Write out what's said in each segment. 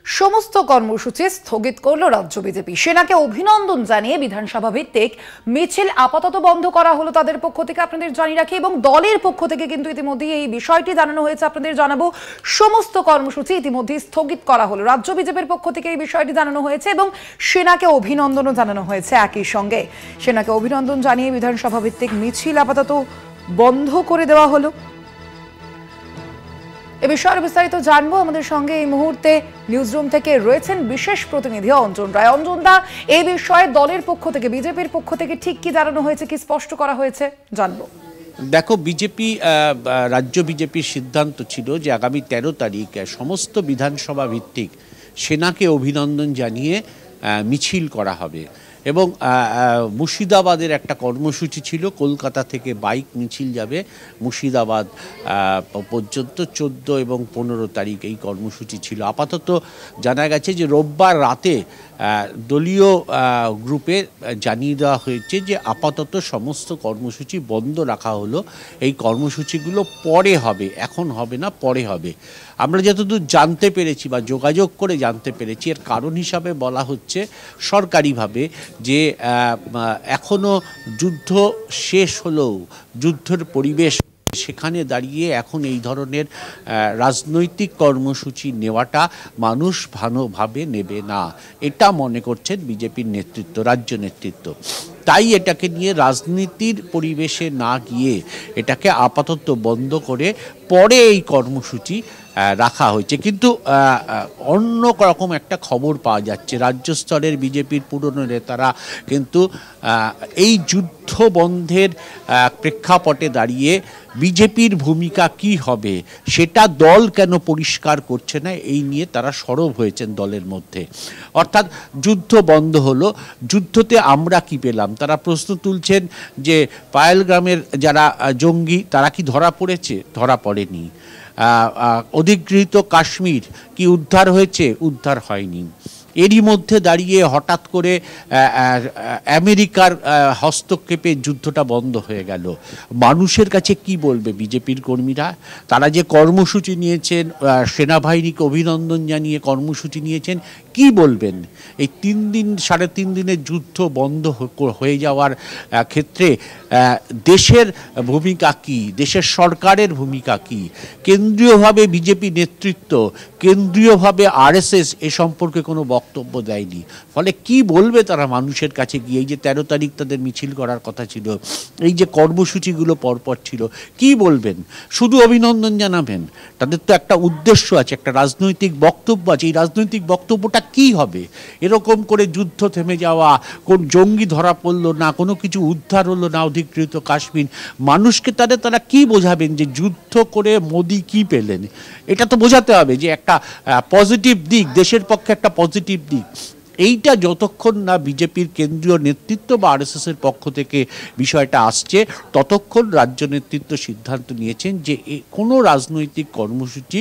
সমস্ত কর্মসূচি স্থগিত করল রাজ্য বিজেপি। সেনাকে অভিনন্দন জানিয়ে বিধানসভা ভিত্তিক মিছিল আপাতত বন্ধ করা হলো তাদের পক্ষ থেকে, আপনাদের জানিয়ে রাখি। এবং দলের পক্ষ থেকে কিন্তু ইতিমধ্যে এই বিষয়টি জানানো হয়েছে, আপনাদের জানাবো। সমস্ত কর্মসূচি ইতিমধ্যে স্থগিত করা হলো, রাজ্য বিজেপির পক্ষ থেকে এই বিষয়টি জানানো হয়েছে এবং সেনাকে অভিনন্দনও জানানো হয়েছে। একই সঙ্গে সেনাকে অভিনন্দন জানিয়ে বিধানসভা ভিত্তিক মিছিল আপাতত বন্ধ করে দেওয়া হলো। এ বিষয়ে বিস্তারিত জানবো। আমাদের সঙ্গে এই মুহূর্তে নিউজরুম থেকে রয়েছেন বিশেষ প্রতিনিধি অঞ্জন রায়। অঞ্জন দা, এই বিষয়ে দলের পক্ষ থেকে, বিজেপির পক্ষ থেকে ঠিক কি জানানো হয়েছে, কি স্পষ্ট করা হয়েছে জানবো। দেখো, রাজ্য বিজেপির সিদ্ধান্ত ছিল যে আগামী 13 তারিখ সমস্ত বিধানসভা ভিত্তিক সেনাকে অভিনন্দন জানিয়ে মিছিল করা হবে এবং মুর্শিদাবাদের একটা কর্মসূচি ছিল, কলকাতা থেকে বাইক মিছিল যাবে মুর্শিদাবাদ পর্যন্ত। 14 এবং 15 তারিখ এই কর্মসূচি ছিল। আপাতত জানা গেছে যে রোববার রাতে দলীয় গ্রুপে জানিয়ে দেওয়া হয়েছে যে আপাতত সমস্ত কর্মসূচি বন্ধ রাখা হলো। এই কর্মসূচিগুলো পরে হবে, এখন হবে না, পরে হবে। আমরা যতদূর জানতে পেরেছি বা যোগাযোগ করে জানতে পেরেছি, এর কারণ হিসাবে বলা হচ্ছে সরকারিভাবে যে এখনও যুদ্ধ শেষ হলেও যুদ্ধের পরিবেশ, সেখানে দাঁড়িয়ে এখন এই ধরনের রাজনৈতিক কর্মসূচি নেওয়াটা মানুষ ভালোভাবে নেবে না, এটা মনে করছেন বিজেপির নেতৃত্ব, রাজ্য নেতৃত্ব। তাই এটাকে নিয়ে রাজনীতির পরিবেশে না গিয়ে এটাকে আপাতত বন্ধ করে পরে এই কর্মসূচি রাখা হয়েছে। কিন্তু অন্য রকম একটা খবর পাওয়া যাচ্ছে, রাজ্য স্তরের বিজেপির পুরনো নেতারা কিন্তু এই যুদ্ধ বন্ধের প্রেক্ষাপটে দাঁড়িয়ে বিজেপির ভূমিকা কি হবে সেটা দল কেন পরিষ্কার করছে না, এই নিয়ে তারা সরব হয়েছেন দলের মধ্যে। অর্থাৎ যুদ্ধ বন্ধ হলো, যুদ্ধতে আমরা কি পেলাম? তারা প্রশ্ন তুলছেন যে পায়েলগ্রামের যারা জঙ্গি তারা কি ধরা পড়েছে? ধরা পড়েনি। অধিগৃহীত কাশ্মীর কি উদ্ধার হয়েছে? উদ্ধার হয়নি। এরই মধ্যে দাঁড়িয়ে হঠাৎ করে আমেরিকার হস্তক্ষেপে যুদ্ধটা বন্ধ হয়ে গেল। মানুষের কাছে কি বলবে বিজেপির কর্মীরা? তারা যে কর্মসূচি নিয়েছেন, সেনাবাহিনীকে অভিনন্দন জানিয়ে কর্মসূচি নিয়েছেন, কি বলবেন? এই 3 দিন 3.5 দিনের যুদ্ধ বন্ধ হয়ে যাওয়ার ক্ষেত্রে দেশের ভূমিকা কি, দেশের সরকারের ভূমিকা কি? কেন্দ্রীয়ভাবে বিজেপি নেতৃত্ব, কেন্দ্রীয়ভাবে RSS এ সম্পর্কে কোনো বক্তব্য দেয়নি। ফলে কি বলবে তারা মানুষের কাছে গিয়ে? এই যে 13 তারিখ তাদের মিছিল করার কথা ছিল, এই যে কর্মসূচিগুলো পরপর ছিল, কি বলবেন? শুধু অভিনন্দন জানাবেন? তাদের তো একটা উদ্দেশ্য আছে, একটা রাজনৈতিক বক্তব্য আছে। এই রাজনৈতিক বক্তব্যটা কি হবে? এরকম করে যুদ্ধ থেমে যাওয়া, কোন জঙ্গি ধরা পড়লো না, কোনো কিছু উদ্ধার হলো না, অধিকৃত কাশ্মীর, মানুষকে তারা কি বোঝাবেন যে যুদ্ধ করে মোদি কি পেলেন? এটা তো বোঝাতে হবে যে একটা পজিটিভ দিক, দেশের পক্ষে একটা পজিটিভ দিক। এইটা যতক্ষণ না বিজেপির কেন্দ্রীয় নেতৃত্ব বা RSS এর পক্ষ থেকে বিষয়টা আসছে, ততক্ষণ রাজ্য নেতৃত্ব সিদ্ধান্ত নিয়েছেন যে কোনো রাজনৈতিক কর্মসূচি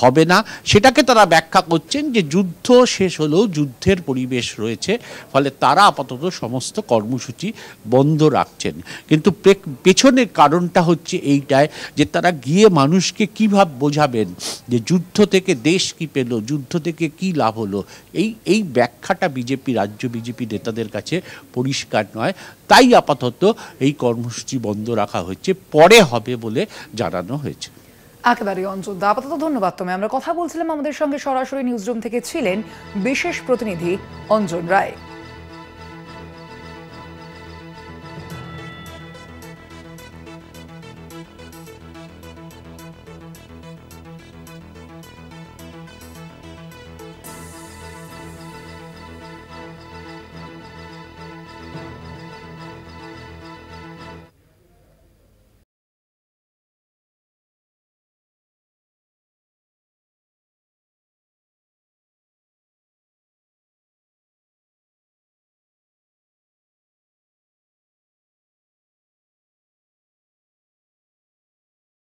হবে না। সেটাকে তারা ব্যাখ্যা করছেন যে যুদ্ধ শেষ হলেও যুদ্ধের পরিবেশ রয়েছে, ফলে তারা আপাতত সমস্ত কর্মসূচি বন্ধ রাখছেন। কিন্তু পেছনের কারণটা হচ্ছে এইটাই যে তারা গিয়ে মানুষকে কীভাবে বোঝাবেন যে যুদ্ধ থেকে দেশ কি পেল, যুদ্ধ থেকে কি লাভ হলো, এই ব্যাখ্যাটা রাজ্য বিজেপি নেতাদের কাছে পরিষ্কার নয়। তাই আপাতত এই কর্মসূচি বন্ধ রাখা হয়েছে, পরে হবে বলে জানানো হয়েছে। একেবারে অঞ্জন দা, আপাতত ধন্যবাদ। আমরা কথা বলছিলাম, আমাদের সঙ্গে সরাসরি নিউজরুম থেকে ছিলেন বিশেষ প্রতিনিধি অঞ্জন রায়।